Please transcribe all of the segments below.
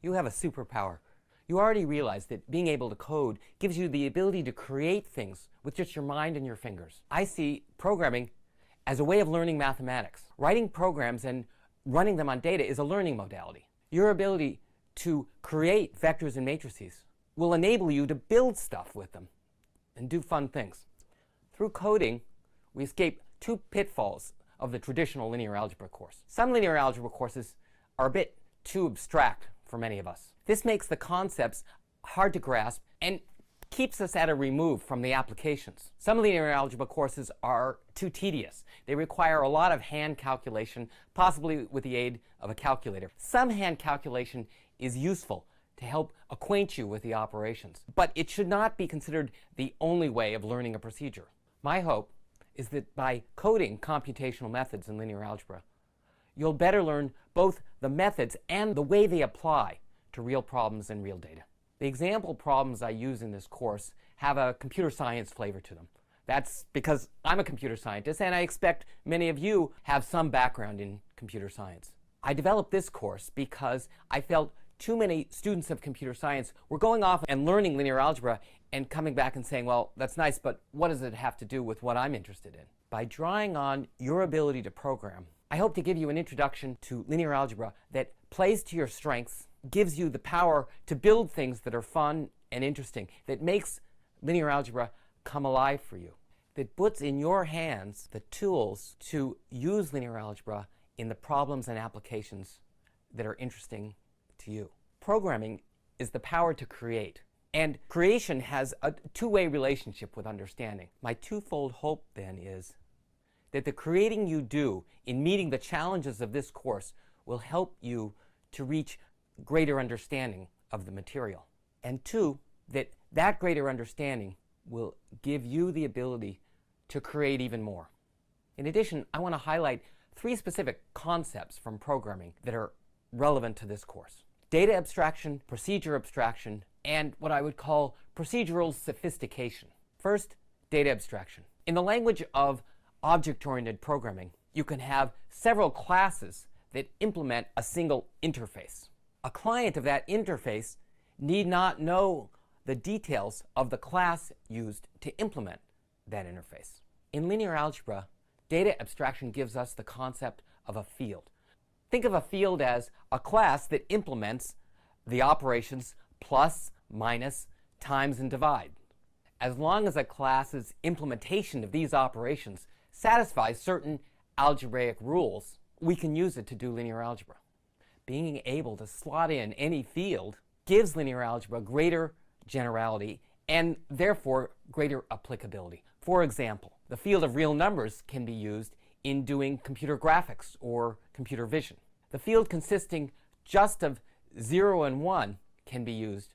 You have a superpower. You already realize that being able to code gives you the ability to create things with just your mind and your fingers. I see programming as a way of learning mathematics. Writing programs and running them on data is a learning modality. Your ability to create vectors and matrices will enable you to build stuff with them and do fun things. Through coding, we escape two pitfalls of the traditional linear algebra course. Some linear algebra courses are a bit too abstract for many of us. This makes the concepts hard to grasp and keeps us at a remove from the applications. Some linear algebra courses are too tedious. They require a lot of hand calculation, possibly with the aid of a calculator. Some hand calculation is useful to help acquaint you with the operations, but it should not be considered the only way of learning a procedure. My hope is that by coding computational methods in linear algebra, you'll better learn both the methods and the way they apply to real problems and real data. The example problems I use in this course have a computer science flavor to them. That's because I'm a computer scientist, and I expect many of you have some background in computer science. I developed this course because I felt too many students of computer science were going off and learning linear algebra and coming back and saying, well, that's nice, but what does it have to do with what I'm interested in? By drawing on your ability to program, I hope to give you an introduction to linear algebra that plays to your strengths, gives you the power to build things that are fun and interesting, that makes linear algebra come alive for you, that puts in your hands the tools to use linear algebra in the problems and applications that are interesting to you. Programming is the power to create, and creation has a two-way relationship with understanding. My twofold hope then is that the creating you do in meeting the challenges of this course will help you to reach greater understanding of the material. And two, that greater understanding will give you the ability to create even more. In addition, I want to highlight three specific concepts from programming that are relevant to this course: data abstraction, procedure abstraction, and what I would call procedural sophistication. First, data abstraction. In the language of object-oriented programming, you can have several classes that implement a single interface. A client of that interface need not know the details of the class used to implement that interface. In linear algebra, data abstraction gives us the concept of a field. Think of a field as a class that implements the operations plus, minus, times, and divide. As long as a class's implementation of these operations satisfies certain algebraic rules, we can use it to do linear algebra. Being able to slot in any field gives linear algebra greater generality and therefore greater applicability. For example, the field of real numbers can be used in doing computer graphics or computer vision. The field consisting just of 0 and 1 can be used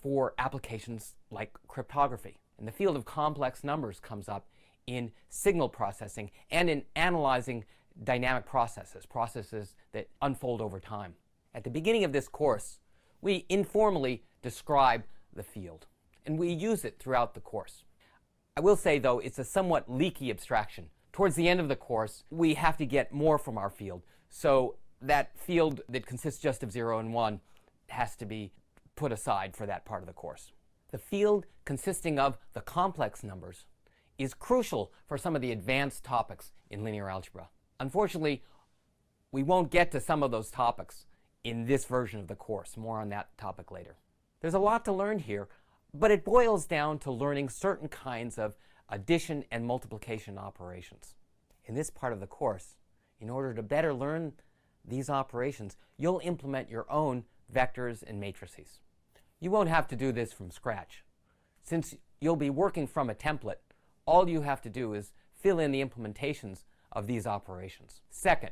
for applications like cryptography. And the field of complex numbers comes up in signal processing and in analyzing dynamic processes that unfold over time. At the beginning of this course, we informally describe the field, and we use it throughout the course. I will say, though, it's a somewhat leaky abstraction. Towards the end of the course, we have to get more from our field, so that field that consists just of 0 and 1 has to be put aside for that part of the course. The field consisting of the complex numbers is crucial for some of the advanced topics in linear algebra. Unfortunately, we won't get to some of those topics in this version of the course. More on that topic later. There's a lot to learn here, but it boils down to learning certain kinds of addition and multiplication operations. In this part of the course, in order to better learn these operations, you'll implement your own vectors and matrices. You won't have to do this from scratch. Since you'll be working from a template, all you have to do is fill in the implementations of these operations. Second,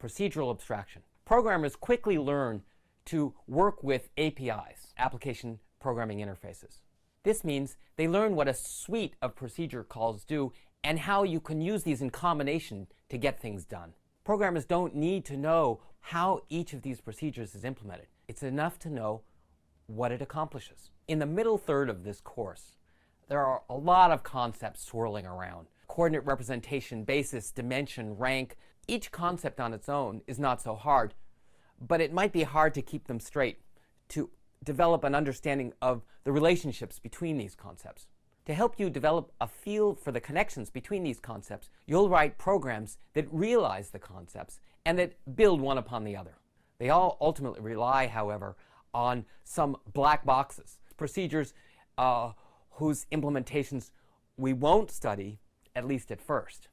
procedural abstraction. Programmers quickly learn to work with APIs, application programming interfaces. This means they learn what a suite of procedure calls do and how you can use these in combination to get things done. Programmers don't need to know how each of these procedures is implemented. It's enough to know what it accomplishes. In the middle third of this course, there are a lot of concepts swirling around. Coordinate representation, basis, dimension, rank. Each concept on its own is not so hard, but it might be hard to keep them straight to develop an understanding of the relationships between these concepts. To help you develop a feel for the connections between these concepts, you'll write programs that realize the concepts and that build one upon the other. They all ultimately rely, however, on some black boxes, procedures whose implementations we won't study, at least at first.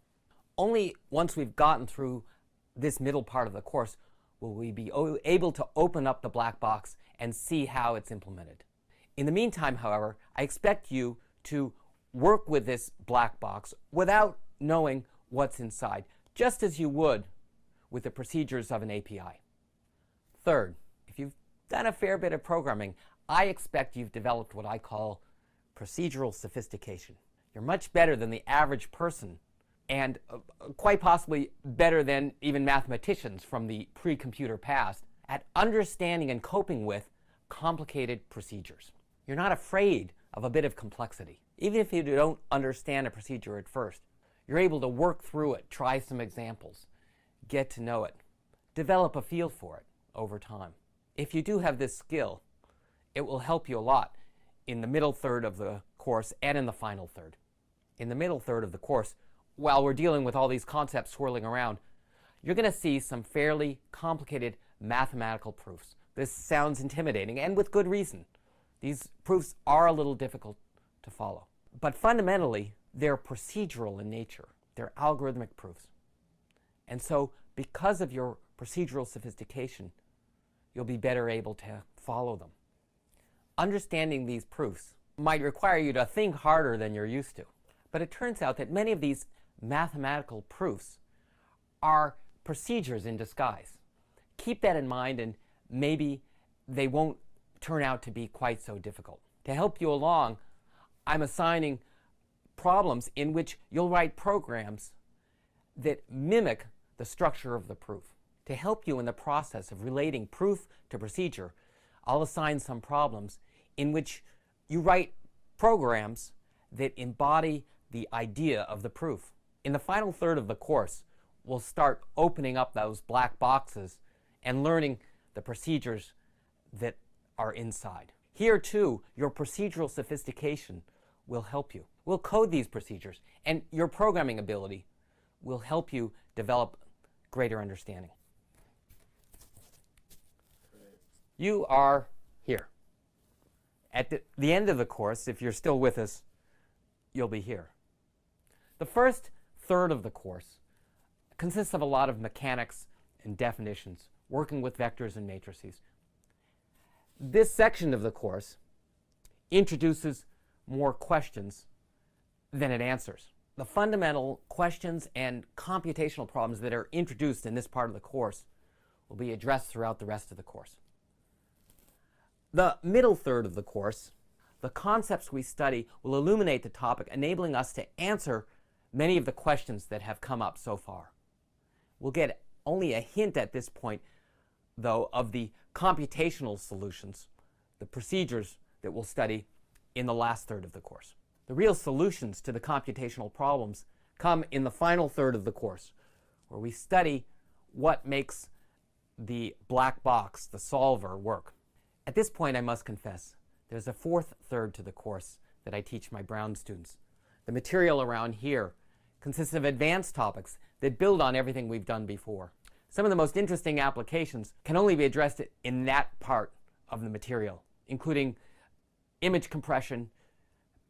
Only once we've gotten through this middle part of the course will we be able to open up the black box and see how it's implemented. In the meantime, however, I expect you to work with this black box without knowing what's inside, just as you would with the procedures of an API. Third, if you've done a fair bit of programming, I expect you've developed what I call procedural sophistication. You're much better than the average person, and quite possibly better than even mathematicians from the pre-computer past, at understanding and coping with complicated procedures. You're not afraid of a bit of complexity. Even if you don't understand a procedure at first, you're able to work through it, try some examples, get to know it, develop a feel for it over time. If you do have this skill, it will help you a lot in the middle third of the course and in the final third. In the middle third of the course, while we're dealing with all these concepts swirling around, you're going to see some fairly complicated mathematical proofs. This sounds intimidating, and with good reason. These proofs are a little difficult to follow. But fundamentally, they're procedural in nature. They're algorithmic proofs. And so, because of your procedural sophistication, you'll be better able to follow them. Understanding these proofs might require you to think harder than you're used to. But it turns out that many of these mathematical proofs are procedures in disguise. Keep that in mind, and maybe they won't turn out to be quite so difficult. To help you along, I'm assigning problems in which you'll write programs that mimic the structure of the proof. To help you in the process of relating proof to procedure, I'll assign some problems in which you write programs that embody the idea of the proof. In the final third of the course, we'll start opening up those black boxes and learning the procedures that are inside. Here, too, your procedural sophistication will help you. We'll code these procedures, and your programming ability will help you develop greater understanding. You are here. At the end of the course, if you're still with us, you'll be here. The first third of the course consists of a lot of mechanics and definitions, working with vectors and matrices. This section of the course introduces more questions than it answers. The fundamental questions and computational problems that are introduced in this part of the course will be addressed throughout the rest of the course. The middle third of the course, the concepts we study will illuminate the topic, enabling us to answer many of the questions that have come up so far. We'll get only a hint at this point, though, of the computational solutions, the procedures that we'll study in the last third of the course. The real solutions to the computational problems come in the final third of the course, where we study what makes the black box, the solver, work. At this point, I must confess, there's a fourth third to the course that I teach my Brown students. The material around here consists of advanced topics that build on everything we've done before. Some of the most interesting applications can only be addressed in that part of the material, including image compression,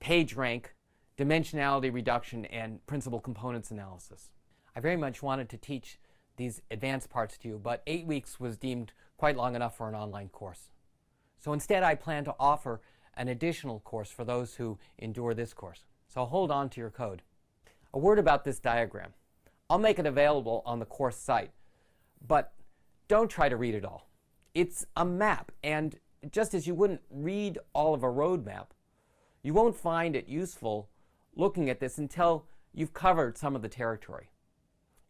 page rank, dimensionality reduction, and principal components analysis. I very much wanted to teach these advanced parts to you, but 8 weeks was deemed quite long enough for an online course. So instead, I plan to offer an additional course for those who endure this course. So hold on to your code. A word about this diagram. I'll make it available on the course site, but don't try to read it all. It's a map, and just as you wouldn't read all of a road map, you won't find it useful looking at this until you've covered some of the territory.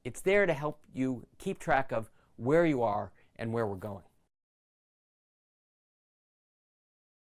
It's there to help you keep track of where you are and where we're going.